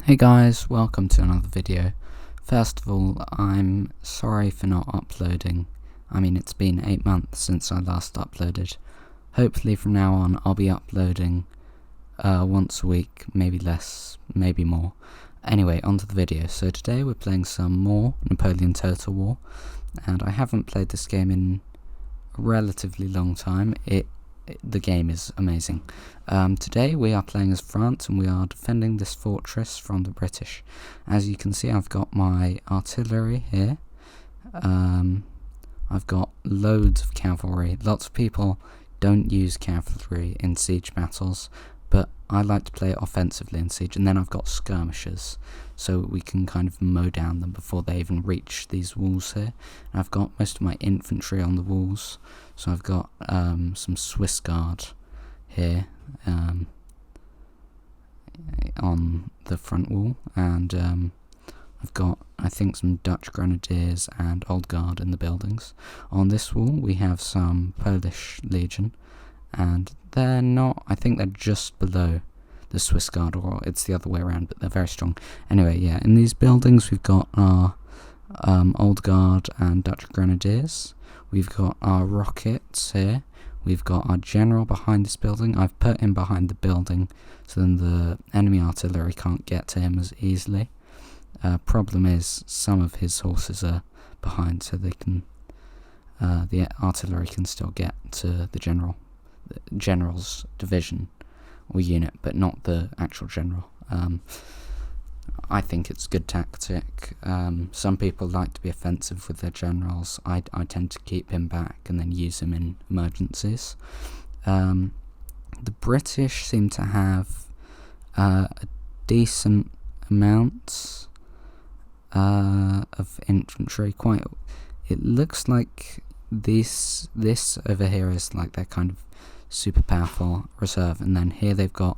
Hey guys, welcome to another video. First of all, I'm sorry for not uploading. It's been 8 months since I last uploaded. Hopefully from now on I'll be uploading once a week, maybe less, maybe more. Anyway, onto the video. So today we're playing some more Napoleon Total War, and I haven't played this game in a relatively long time. The game is amazing. Today we are playing as France and we are defending this fortress from the British. As you can see, I've got my artillery here. I've got loads of cavalry. Lots of people don't use cavalry in siege battles, but I like to play it offensively in siege. And then I've got skirmishers, so we can kind of mow down them before they even reach these walls here. And I've got most of my infantry on the walls, so I've got some Swiss Guard here on the front wall, and I've got, I think, some Dutch Grenadiers and Old Guard in the buildings. On this wall we have some Polish Legion, and they're not, I think they're just below the Swiss Guard, or it's the other way around, but they're very strong. Anyway, yeah, in these buildings we've got our Old Guard and Dutch Grenadiers. We've got our rockets here. We've got our general behind this building. I've put him behind the building so then the enemy artillery can't get to him as easily. Problem is, some of his horses are behind, so they can the artillery can still get to the general's division or unit, but not the actual general. I think it's good tactic. Some people like to be offensive with their generals. I tend to keep him back and then use him in emergencies. The British seem to have a decent amount of infantry. It looks like this over here is like their kind of super powerful reserve, and then here they've got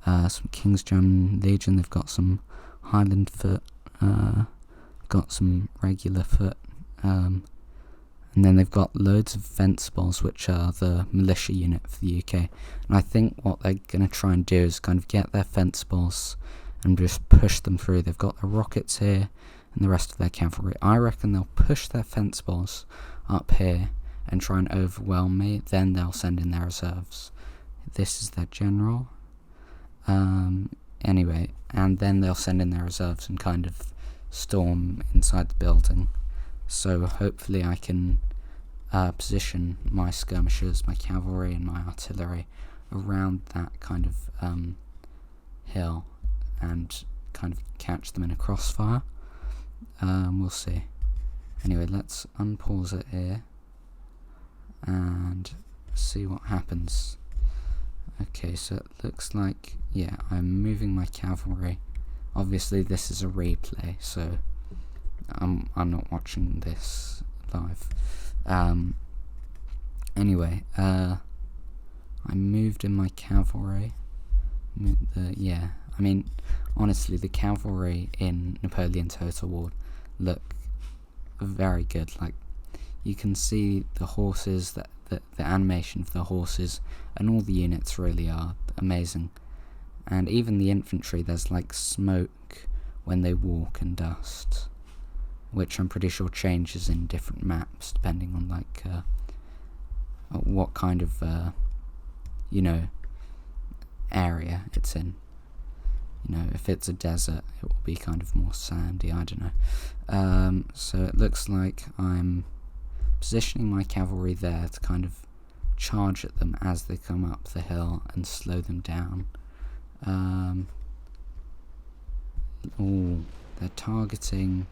some King's German Legion. They've got some Highland foot, got some regular foot, and then they've got loads of Fencibles, which are the militia unit for the UK. And I think what they're going to try and do is kind of get their Fencibles and just push them through. They've got their rockets here and the rest of their cavalry. I reckon they'll push their Fencibles up here and try and overwhelm me, then they'll send in their reserves. This is their general. Anyway, and then they'll send in their reserves and kind of storm inside the building. So hopefully I can position my skirmishers, my cavalry and my artillery around that kind of hill and kind of catch them in a crossfire. We'll see. Anyway, let's unpause it here and see what happens. Okay, so it looks like, yeah, I'm moving my cavalry. Obviously this is a replay, so I'm not watching this live. Anyway, I moved in my cavalry. Honestly, the cavalry in Napoleon Total War look very good. Like, you can see the horses, the animation for the horses, and all the units really are amazing. And even the infantry, there's like smoke when they walk and dust, which I'm pretty sure changes in different maps depending on like what kind of area it's in. If it's a desert, it will be kind of more sandy, I don't know. So it looks like I'm positioning my cavalry there to kind of charge at them as they come up the hill and slow them down. They're targeting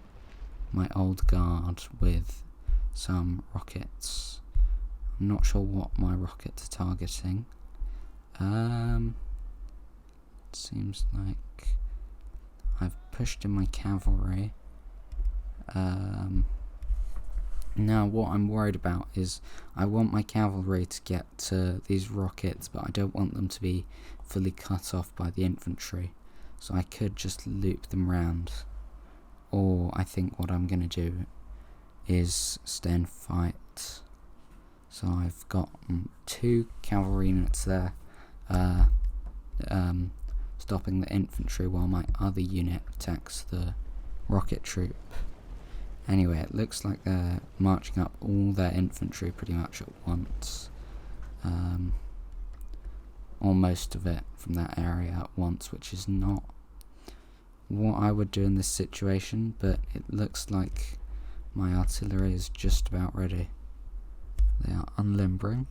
my Old Guard with some rockets. I'm not sure what my rockets are targeting. It seems like I've pushed in my cavalry. Now what I'm worried about is I want my cavalry to get to these rockets, but I don't want them to be fully cut off by the infantry, so I could just loop them round. Or I think what I'm going to do is stay and fight. So I've got 2 cavalry units there, stopping the infantry while my other unit attacks the rocket troop. Anyway, it looks like they're marching up all their infantry pretty much at once. Or most of it from that area at once, which is not what I would do in this situation, but it looks like my artillery is just about ready. They are unlimbering.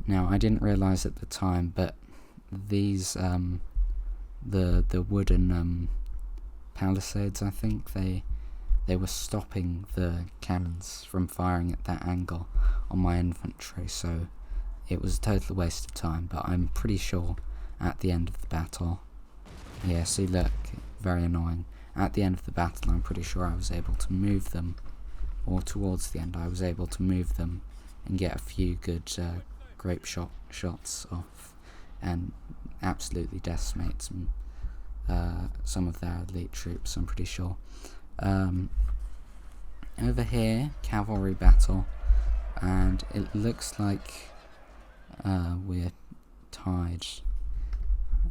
Now, I didn't realise at the time, but these the wooden palisades, I think they were stopping the cannons from firing at that angle on my infantry, so it was a total waste of time. But I'm pretty sure at the end of the battle, yeah, see, look, very annoying. At the end of the battle, I'm pretty sure I was able to move them, or towards the end, I was able to move them and get a few good grape shots off, and absolutely decimate some of their elite troops, I'm pretty sure. Over here, cavalry battle, and it looks like we're tied.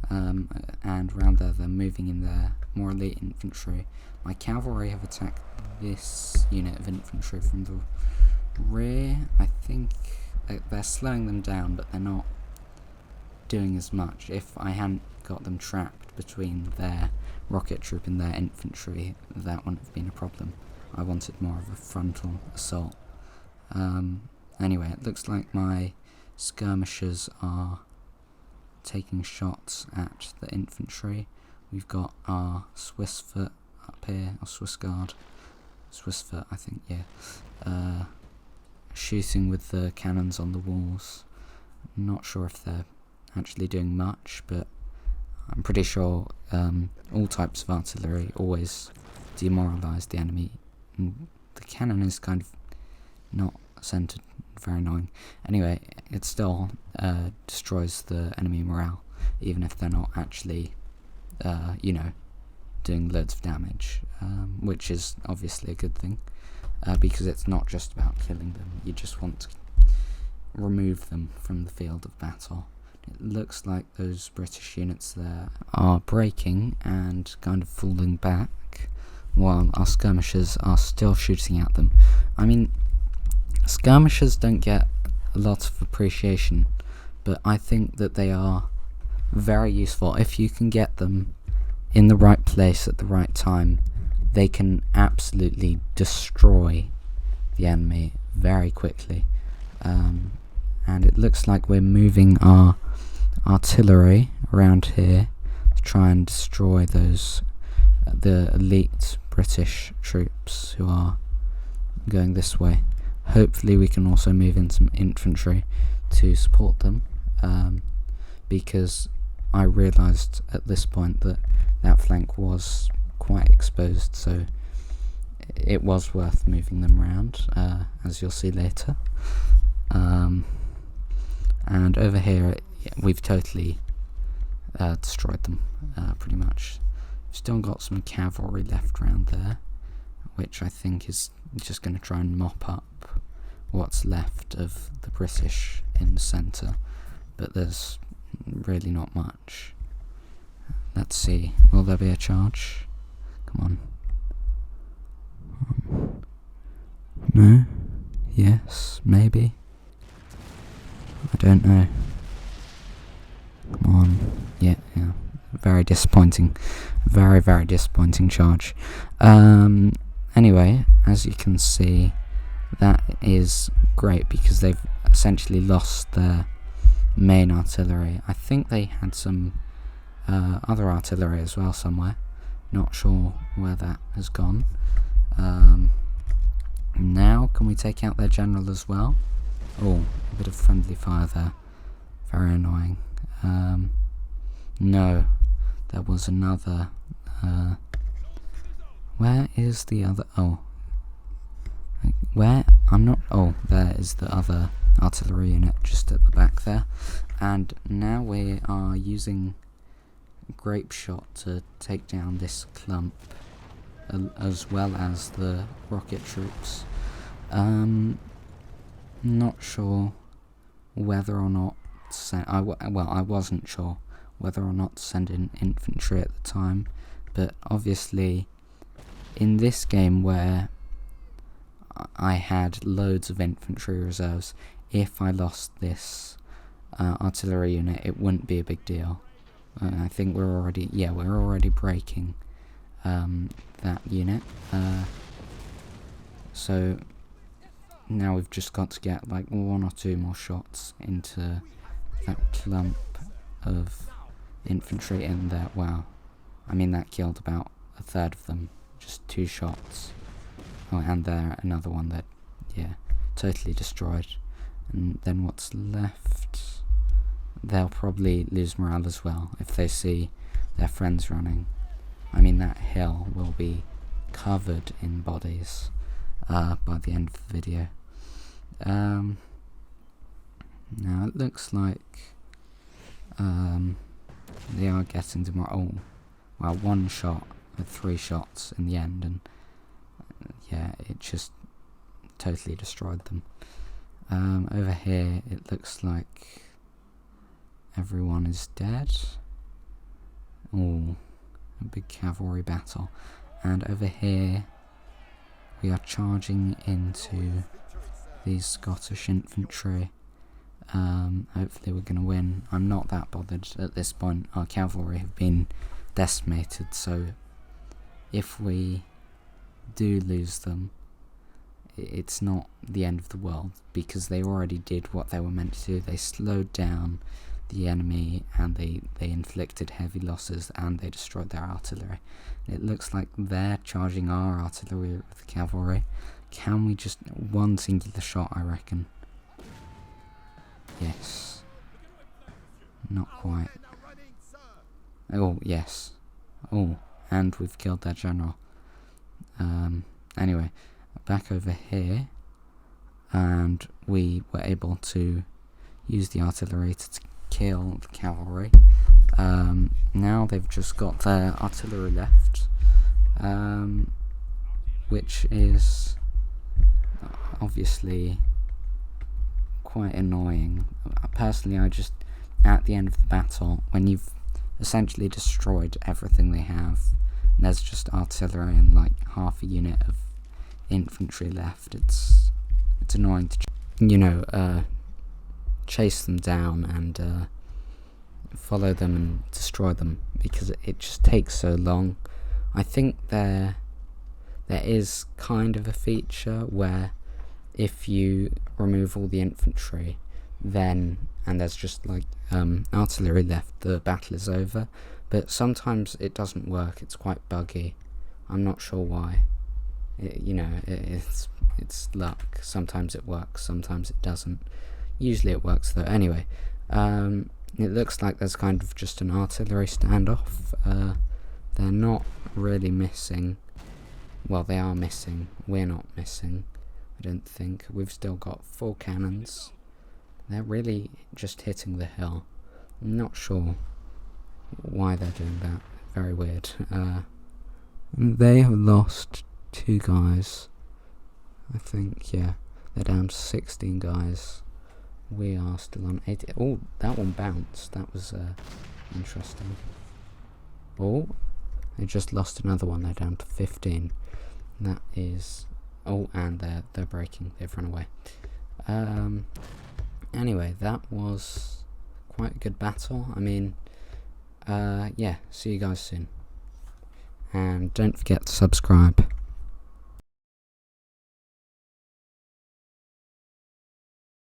And round there, they're moving in their more elite infantry. My cavalry have attacked this unit of infantry from the rear. I think they're slowing them down, but they're not doing as much. If I hadn't got them trapped between their rocket troop and their infantry, that wouldn't have been a problem. I wanted more of a frontal assault. Anyway, it looks like my skirmishers are taking shots at the infantry. We've got our Swiss foot up here, or Swiss guard. Swiss foot, I think, yeah. Shooting with the cannons on the walls. I'm not sure if they're actually doing much, but I'm pretty sure all types of artillery always demoralise the enemy. And the cannon is kind of not centred, very annoying. Anyway, it still destroys the enemy morale, even if they're not actually, doing loads of damage, which is obviously a good thing, because it's not just about killing them. You just want to remove them from the field of battle. It looks like those British units there are breaking and kind of falling back, while our skirmishers are still shooting at them. I mean, skirmishers don't get a lot of appreciation, but I think that they are very useful. If you can get them in the right place at the right time, they can absolutely destroy the enemy very quickly. And it looks like we're moving our artillery around here to try and destroy those the elite British troops who are going this way. Hopefully we can also move in some infantry to support them, because I realised at this point that that flank was quite exposed, so it was worth moving them around, as you'll see later. And over here, we've totally destroyed them, pretty much. We've still got some cavalry left around there, which I think is just going to try and mop up what's left of the British in the centre, but there's really not much. Let's see, will there be a charge? Come on. No? Yes? Maybe? I don't know. Come on. Yeah. Very disappointing. Very, very disappointing charge. Anyway, as you can see, that is great because they've essentially lost their main artillery. I think they had some other artillery as well somewhere. Not sure where that has gone. Now, can we take out their general as well? Oh, a bit of friendly fire there. Very annoying. No, there was another. Where is the other? Oh. Where? I'm not. Oh, there is the other artillery unit just at the back there. And now we are using grape shot to take down this clump, as well as the rocket troops. Not sure whether or not to send. I wasn't sure whether or not to send in infantry at the time, but obviously, in this game where I had loads of infantry reserves, if I lost this artillery unit, it wouldn't be a big deal. I think we're already breaking that unit. So now we've just got to get like 1 or 2 more shots into that clump of infantry in there. Wow, I mean that killed about a third of them, just 2 shots. Oh, and there another one that, yeah, totally destroyed. And then what's left? They'll probably lose morale as well if they see their friends running. I mean that hill will be covered in bodies by the end of the video. Now it looks like they are getting to more. Oh, well, 1 shot with 3 shots in the end, and yeah, it just totally destroyed them. Over here, it looks like everyone is dead. Oh, a big cavalry battle. And over here, we are charging into these Scottish infantry. Hopefully we're going to win. I'm not that bothered at this point. Our cavalry have been decimated, so if we do lose them, it's not the end of the world, because they already did what they were meant to do. They slowed down the enemy, and they inflicted heavy losses, and they destroyed their artillery. It looks like they're charging our artillery with the cavalry. Can we just... 1 singular shot, I reckon. Yes. Not quite. Oh, yes. Oh, and we've killed their general. Anyway, back over here, and we were able to use the artillery to kill the cavalry. Now they've just got their artillery left, which is obviously quite annoying. Personally, I just, at the end of the battle, when you've essentially destroyed everything they have, and there's just artillery and like half a unit of infantry left, it's annoying to chase them down and follow them and destroy them, because it just takes so long. I think there is kind of a feature where if you remove all the infantry, then, and there's just like artillery left, the battle is over. But sometimes it doesn't work. It's quite buggy. I'm not sure why. It's luck. Sometimes it works, sometimes it doesn't. Usually it works though. Anyway, it looks like there's kind of just an artillery standoff. They're not really missing. Well, they are missing. We're not missing, I don't think. We've still got 4 cannons. They're really just hitting the hill. I'm not sure why they're doing that. Very weird. They have lost 2 guys. I think, yeah. They're down to 16 guys. We are still on 80. Oh, that one bounced. That was interesting. Oh, they just lost another one. They're down to 15. That is... Oh, and they're breaking. They've run away. Anyway, that was quite a good battle. I mean, yeah, see you guys soon. And don't forget to subscribe.